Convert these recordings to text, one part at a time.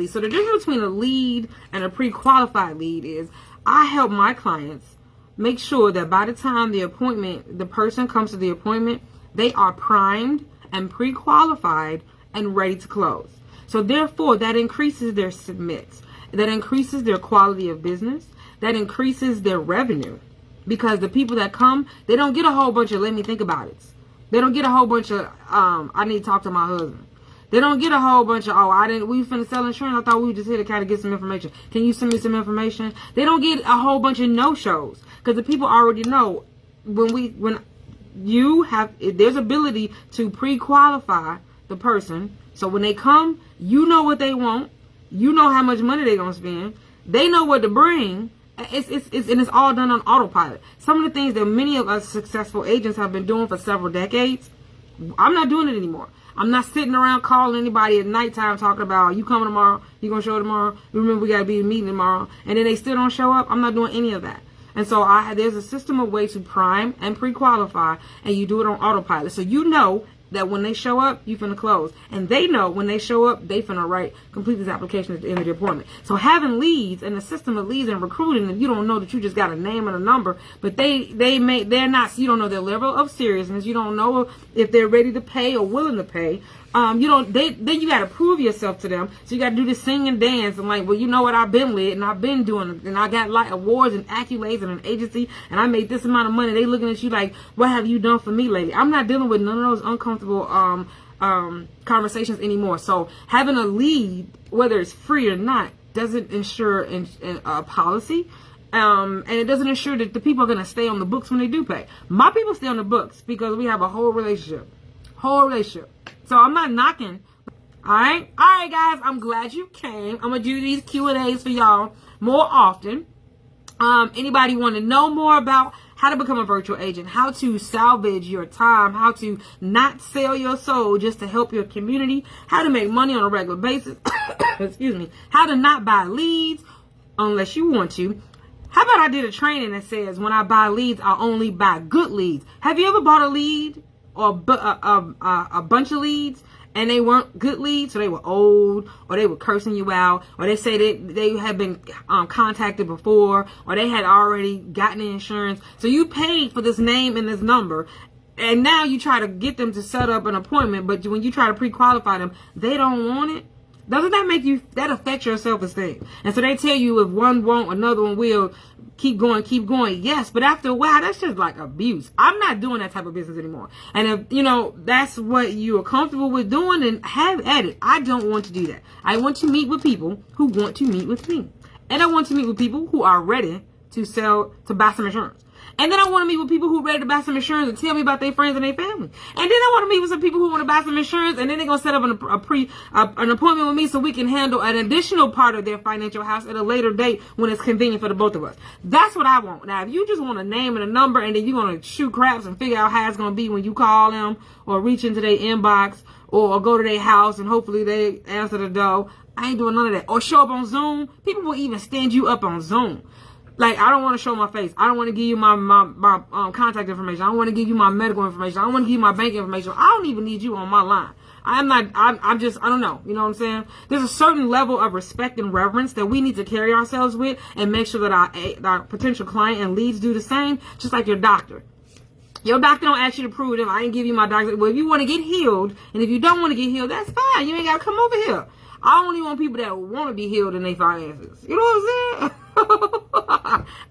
So the difference between a lead and a pre-qualified lead is I help my clients make sure that by the time the person comes to the appointment, they are primed and pre-qualified and ready to close. So therefore, that increases their submits. That increases their quality of business. That increases their revenue. Because the people that come, they don't get a whole bunch of let me think about it. They don't get a whole bunch of I need to talk to my husband. They don't get a whole bunch of we finna sell insurance. I thought we were just here to kind of get some information. Can you send me some information? They don't get a whole bunch of no-shows because the people already know when there's ability to pre-qualify the person. So when they come, you know what they want. You know how much money they're gonna spend. They know what to bring. It's all done on autopilot. Some of the things that many of us successful agents have been doing for several decades, I'm not doing it anymore. I'm not sitting around calling anybody at nighttime talking about, you coming tomorrow? You going to show up tomorrow? Remember, we got to be in a meeting tomorrow. And then they still don't show up. I'm not doing any of that. And so there's a system of ways to prime and pre-qualify, and you do it on autopilot. So you know that when they show up, you finna close. And they know when they show up, they finna complete this application at the end of the appointment. So having leads and the system of leads and recruiting, and you don't know that you just got a name and a number, but they're not, you don't know their level of seriousness. You don't know if they're ready to pay or willing to pay. Then you got to prove yourself to them. So you got to do this sing and dance and well, you know what, I've been lit and I've been doing it, and I got awards and accolades and an agency, and I made this amount of money. They looking at you like, what have you done for me lately? I'm not dealing with none of those uncomfortable conversations anymore. So having a lead, whether it's free or not, doesn't ensure a policy. And it doesn't ensure that the people are going to stay on the books when they do pay. My people stay on the books because we have a whole relationship. So I'm not knocking. All right, guys. I'm glad you came. I'm gonna do these Q&As for y'all more often. Anybody want to know more about how to become a virtual agent, how to salvage your time, how to not sell your soul just to help your community, how to make money on a regular basis, excuse me, how to not buy leads unless you want to. How about I did a training that says when I buy leads, I only buy good leads. Have you ever bought a lead or a bunch of leads and they weren't good leads, so they were old, or they were cursing you out, or they say they had been contacted before, or they had already gotten the insurance, so you paid for this name and this number, and now you try to get them to set up an appointment, but when you try to pre-qualify them, they don't want it. Doesn't that affect your self-esteem? And so they tell you if one won't, another one will. Keep going. Yes, but after a while, that's just like abuse. I'm not doing that type of business anymore. And if, that's what you are comfortable with doing, then have at it. I don't want to do that. I want to meet with people who want to meet with me. And I want to meet with people who are ready to buy some insurance. And then I want to meet with people who are ready to buy some insurance and tell me about their friends and their family. And then I want to meet with some people who want to buy some insurance, and then they're going to set up an appointment with me so we can handle an additional part of their financial house at a later date when it's convenient for the both of us. That's what I want. Now, if you just want a name and a number and then you're going to shoot craps and figure out how it's going to be when you call them or reach into their inbox or go to their house and hopefully they answer the door, I ain't doing none of that. Or show up on Zoom. People will even stand you up on Zoom. Like, I don't want to show my face. I don't want to give you my contact information. I don't want to give you my medical information. I don't want to give you my bank information. I don't even need you on my line. I don't know. You know what I'm saying? There's a certain level of respect and reverence that we need to carry ourselves with and make sure that our potential client and leads do the same, just like your doctor. Your doctor don't ask you to prove it. I didn't give you my doctor. Well, if you want to get healed, and if you don't want to get healed, that's fine. You ain't got to come over here. I only want people that want to be healed in their finances. You know what I'm saying?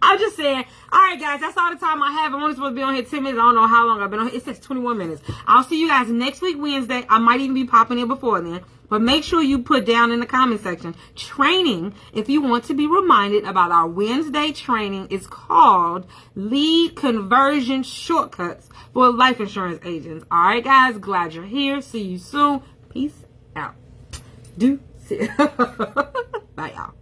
I'm just saying. All right, guys, that's all the time I have. I'm only supposed to be on here 10 minutes. I don't know how long I've been on here. It says 21 minutes. I'll see you guys next week, Wednesday. I might even be popping in before then. But make sure you put down in the comment section training if you want to be reminded about our Wednesday training. It's called Lead Conversion Shortcuts for Life Insurance Agents. All right, guys, glad you're here. See you soon. Peace out. Bye, y'all.